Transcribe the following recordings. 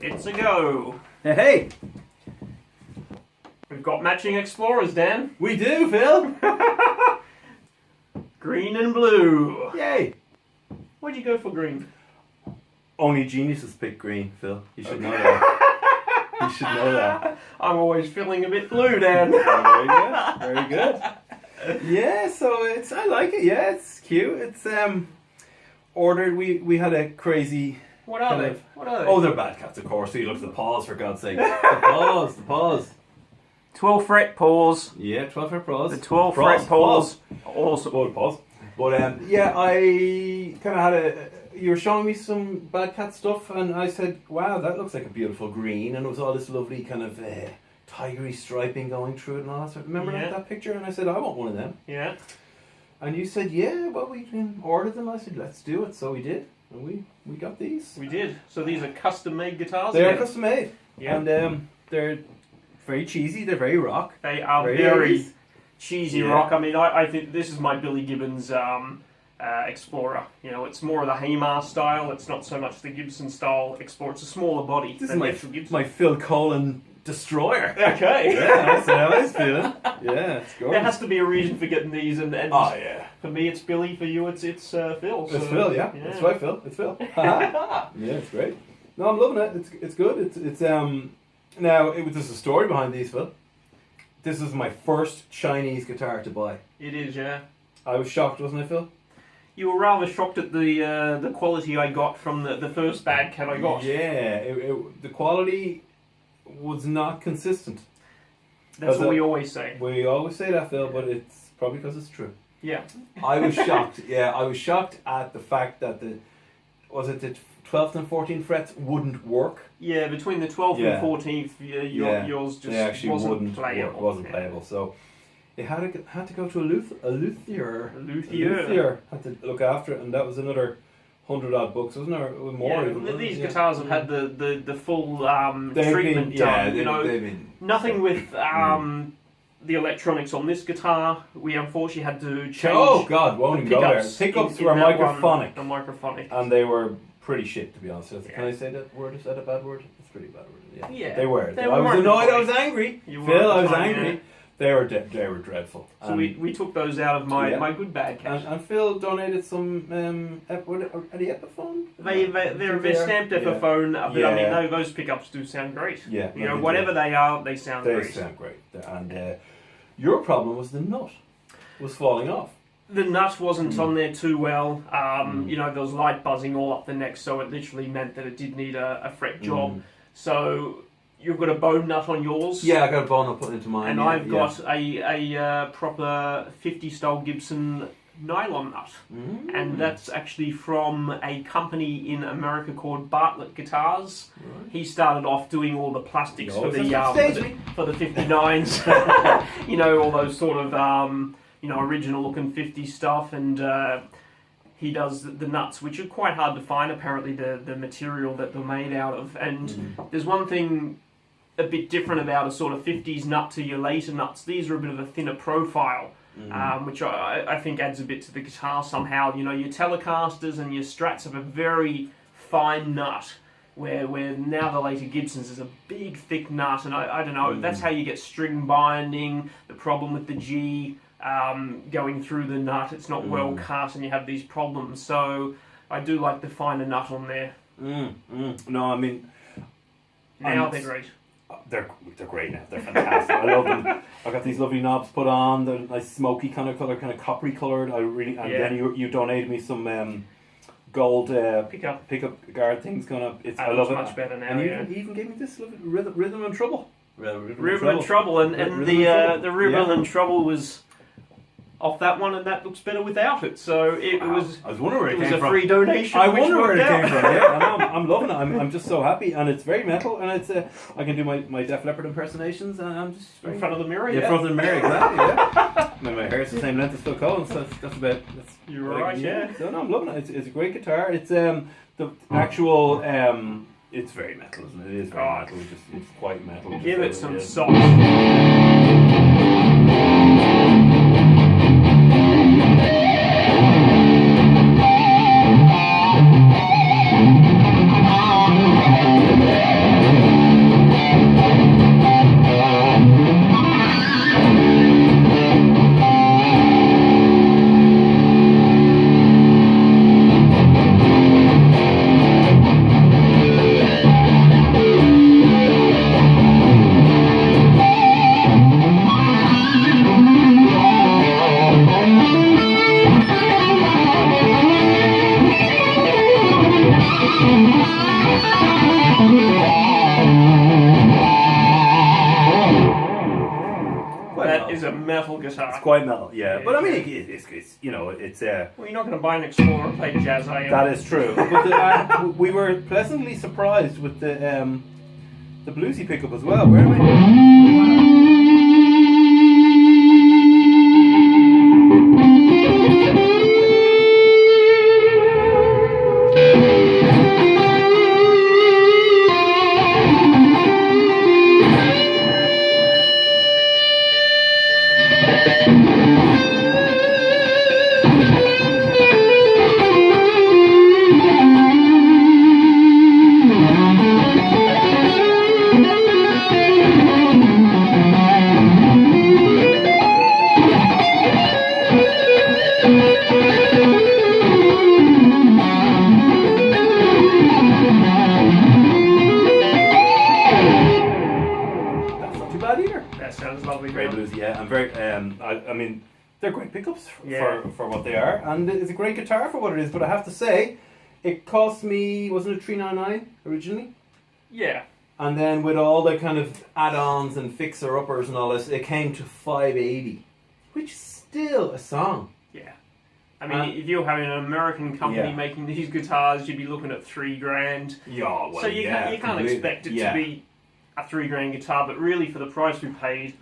It's a go. Hey! We've got matching Explorers, Dan. We do, Phil! Green and blue. Yay! Why'd you go for green? Only geniuses pick green, Phil. You should know that. You should know that. I'm always feeling a bit blue, Dan. Very good. Very good. Yeah, so I like it. Yeah, it's cute. It's ordered. We had a crazy. What are they? What are they? Oh, they're bad cats, of course. So you look at the paws, for God's sake. The paws. 12 fret paws. Yeah, 12 fret paws. The 12 fret paws. Awesome. Oh, paws. But yeah, I kind of had you were showing me some bad cat stuff, and I said, wow, that looks like a beautiful green, and it was all this lovely kind of tigery striping going through it and all that sort. Remember that picture? And I said, I want one of them. Yeah. And you said, yeah, well, we can order them. I said, let's do it. So we did. And we got these. We did. So these are custom-made guitars? They are custom-made. Yeah. And they're very cheesy. They're very rock. They are very cheesy rock. I mean, I think this is my Billy Gibbons Explorer. You know, it's more of the Hamar style. It's not so much the Gibson style Explorer. It's a smaller body. This is my Phil Collen Destroyer. Okay. Yeah, that's how I was feeling. Yeah, it's gorgeous. There has to be a reason for getting these, and oh yeah. For me, it's Billy. For you, it's Phil. So, it's Phil, yeah. That's right, Phil. It's Phil. Yeah, it's great. No, I'm loving it. It's good. It's now there's a story behind these, Phil. This is my first Chinese guitar to buy. It is, yeah. I was shocked, wasn't I, Phil? You were rather shocked at the quality I got from the first bad cat I got. Yeah, the quality was not consistent. That's what we always say. We always say that, Phil, but it's probably because it's true. Yeah. I was shocked. Yeah, I was shocked at the fact that the 12th and 14th frets wouldn't work. Yeah, between the 12th and 14th, yours just wasn't playable. Wasn't playable. So it had to go to a luthier. A luthier had to look after it, and that was another 100 odd bucks, wasn't there? More. Yeah, these guitars have had the full treatment done. Nothing with the electronics on this guitar. We unfortunately had to change. Oh God, won't even go there. Pickups were microphonic. Microphonic. And they were pretty shit, to be honest. Can I say that word? Is that a bad word? It's a pretty bad word. Yeah. They were. I was annoyed. I was angry. Phil, I was angry. They were dreadful. So we took those out of my good bad cat. And Phil donated some are the Epiphone? They're stamped Epiphone, but I mean those pickups do sound great. Yeah. You know, whatever they are, they sound great. They sound great. And your problem was the nut was falling off. The nut wasn't on there too well. You know, there was light buzzing all up the neck, so it literally meant that it did need a fret job. So you've got a bone nut on yours. Yeah, I got a bone nut put into mine. And I've got a proper 50 style Gibson nylon nut. And that's actually from a company in America called Bartlett Guitars. Right. He started off doing all the plastics for the 59s. You know, all those sort of original looking 50 stuff, and he does the nuts, which are quite hard to find, apparently, the material that they're made out of. And there's one thing a bit different about a sort of 50s nut to your later nuts. These are a bit of a thinner profile, which I think adds a bit to the guitar somehow. You know, your Telecasters and your Strats have a very fine nut, where now the later Gibsons is a big, thick nut, and I don't know, that's how you get string binding, the problem with the G going through the nut, it's not well cut, and you have these problems. So I do like to find a nut on there. No, I mean, now they're great. They're great now. They're fantastic. I love them. I got these lovely knobs put on. They're nice smoky kind of color, kind of coppery colored. Then you donated me some gold pickup guard things going up. I love it. Much better now. And you even gave me this rhythm and trouble. Rhythm and trouble, and the rhythm and trouble was off that one, and that looks better without it. So it was. I was wondering where it came from. It was a free donation. I wonder where it came from. Yeah, I'm loving it. I'm just so happy, and it's very metal, and it's I can do my Def Leppard impersonations, and I'm just in front of the mirror. In front of the mirror, exactly. Yeah. My hair's the same length as Phil Collins, so that's about. You're right. Yeah. So no, I'm loving it. It's a great guitar. It's the actual. It's very metal, isn't it? It is very metal. It's quite metal. Give it some soft. metal guitar. It's quite metal, yeah. Yeah, But I mean, yeah. it's you know, it's Well, you're not going to buy an Explorer and play jazz, are you? that is true. But we were pleasantly surprised with the bluesy pickup as well. Where am I? That's not too bad either. That sounds lovely. Great Graham. blues, yeah. I'm very. I mean, they're great pickups Yeah. for what they are, and it's a great guitar for what it is. But I have to say, it cost me, wasn't it $399 originally? Yeah. And then with all the kind of add-ons and fixer-uppers and all this, it came to $580, which is still a song. Yeah. I mean, if you're having an American company Yeah. making these guitars, you'd be looking at $3,000. Yeah, well, So you can't completely. expect it Yeah. to be a $3,000 guitar, but really for the price we paid,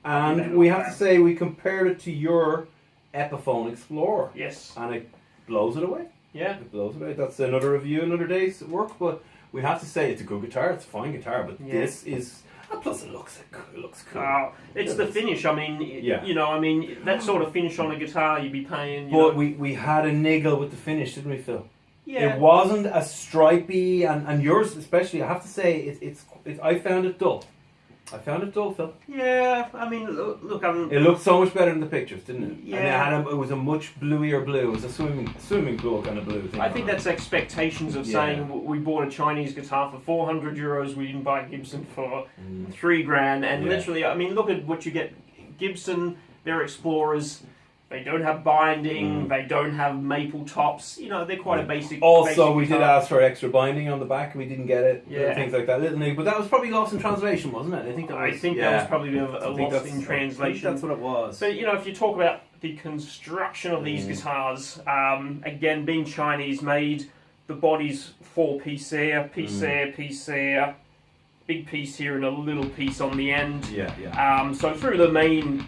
And we have to say, we compared it to your Epiphone Explorer, yes. and it blows it away. Yeah. It blows it away. That's another review, another day's work, but we have to say it's a good guitar. It's a fine guitar, but Yeah. this is. And plus, it looks cool. It's the finish. I mean, Yeah. you know, I mean, that sort of finish on a guitar, you'd be paying. You But know, we had a niggle with the finish, didn't we, Phil? yeah. It wasn't as stripy, and yours especially. I have to say, it's I found it dull. I found it dull, Phil. Yeah. I mean, look, I'm. It looked so much better in the pictures, didn't it? Yeah. And it was a much bluier blue. It was a swimming pool kind of blue thing. I think that's expectations of Yeah. saying we bought a Chinese guitar for €400. We didn't buy Gibson for $3,000, and Yeah. literally, I mean, look at what you get. Gibson, their Explorers. They don't have binding. They don't have maple tops. You know, they're quite a basic. Also, basic we did guitar. ask for extra binding on the back. We didn't get it. Yeah. Things like that. Little niggle. But that was probably lost in translation, wasn't it? I think that was probably a I think loss that's- in translation. I think that's what it was. But you know, if you talk about the construction of these guitars, again, being Chinese made, the body's 4-piece there, piece there, big piece here, and a little piece on the end. Yeah. So through the main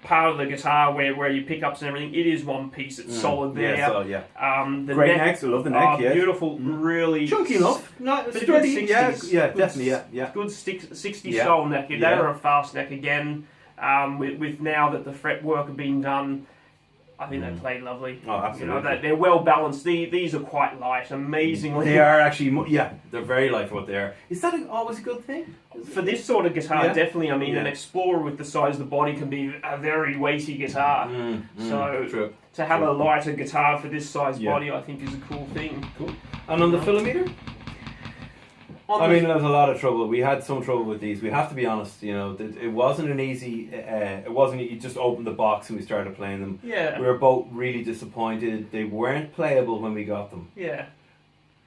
part of the guitar, where your pickups and everything, it is one piece. It's solid there. Yeah, so, yeah. The Great neck, necks. I love the neck. Yeah. beautiful, really Chunky enough. No, But sturdy. good Yeah, 60s. yeah, Good definitely. Yeah. Good 60 Yeah. style neck. Yeah. They're a fast neck again. With now that the fretwork have been done, I think they play lovely. Oh, absolutely. You know, they're well balanced. These are quite light, amazingly. They are actually, they're very light for what they are. Is that always a good thing? For this sort of guitar, Yeah. definitely. I mean, Yeah. an Explorer with the size of the body can be a very weighty guitar. So True. to have a lighter guitar for this size Yeah. body, I think is a cool thing. Cool. And on the filometer? On I the- mean, there was a lot of trouble. We had some trouble with these. We have to be honest. You know, it wasn't an easy. It wasn't. You just opened the box and we started playing them. yeah, We were both really disappointed. They weren't playable when we got them. yeah,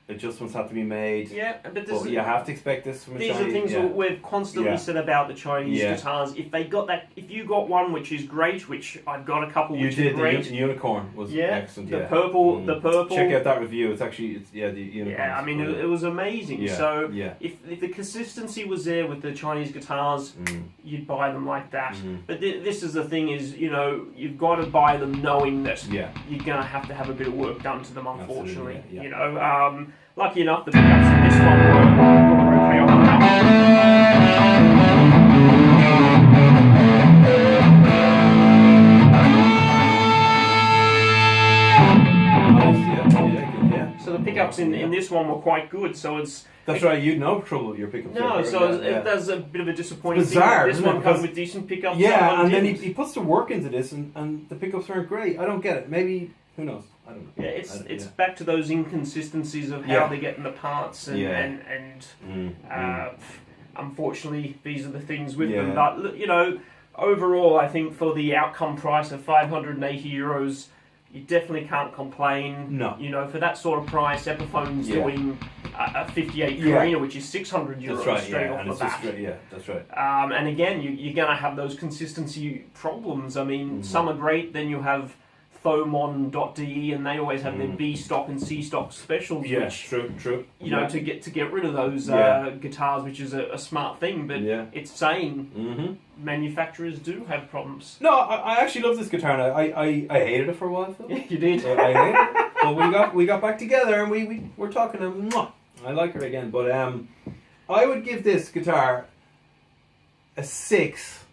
Adjustments had to be made. yeah. But this But you have to expect this from a These Chinese. are things yeah. that we've constantly Yeah. said about the Chinese Yeah. guitars. If they got that, if you got one which is great, which I've got a couple You which did. are great. The unicorn was Yeah, excellent. the yeah. purple, the purple. Check out that review. It's actually the unicorn. Yeah, I mean it was amazing. Yeah, So yeah. if the consistency was there with the Chinese guitars, you'd buy them like that. But this is the thing: is you know you've got to buy them knowing that Yeah. you're gonna have to have a bit of work done to them. Unfortunately, Absolutely, yeah. you know. Lucky enough, the pickups in this one were okay on the back. Yeah. So the pickups in this one were quite good. So it's That's right. You'd no trouble with your pickups. no. right? So Yeah. there's a bit of a disappointing It's bizarre, thing. This isn't it? one comes Because- with decent pickups. that Yeah, one and then didn't. he puts the work into this, and the pickups aren't great. I don't get it. Maybe who knows? I don't know. Yeah, it's yeah. back to those inconsistencies of how Yeah. they get in the parts, and Yeah. unfortunately, these are the things with Yeah. them. But you know, overall, I think for the outcome price of €580, you definitely can't complain. No. You know, for that sort of price, Epiphone's Yeah. doing a 58 Yeah. Carina, which is €600 That's right, straight yeah, off and the it's just bat. straight, yeah, that's right. And again, you're going to have those consistency problems. I mean, some are great, then you have Thomon.de, and they always have their B stock and C stock specials, Yeah, which true. you know, to get rid of those guitars, which is a smart thing, but it's saying manufacturers do have problems. No, I actually love this guitar now. I hated it for a while, Phil. Yeah, you did. I hated it, but we got back together and we're talking. I like her again, but I would give this guitar a 6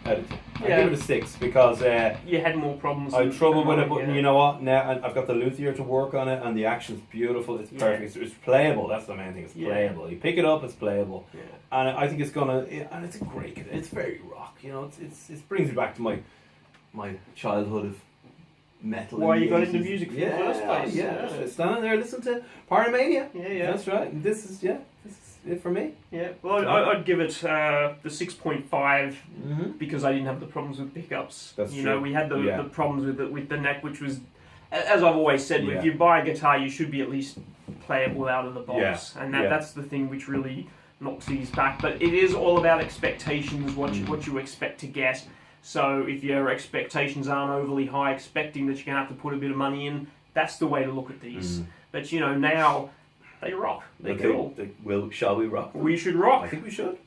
out of 10. I give it a 6 because you had more problems. I had trouble with it, but you know what? Now I've got the luthier to work on it, and the action's beautiful. It's perfect. It's playable. That's the main thing. It's playable. You pick it up, it's playable, and I think it's gonna. And it's a great. It's very rock. You know, it brings me back to my childhood of metal. Why you got 80s. into music in the first place? Yeah. Standing there listening to Paramania. Yeah. That's right. And this is it for me. Yeah. Well, I'd give it the 6.5 because I didn't have the problems with pickups. That's you true. know, we had the problems with the neck, which was, as I've always said, if you buy a guitar, you should be at least playable out of the box, and that's the thing which really knocks these back. But it is all about expectations, what you expect to get. So if your expectations aren't overly high, expecting that you're going to have to put a bit of money in, that's the way to look at these. But you know, now they rock. They're cool. Shall we rock? We should rock. I think we should.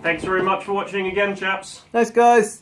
Thanks very much for watching again, chaps. Nice guys.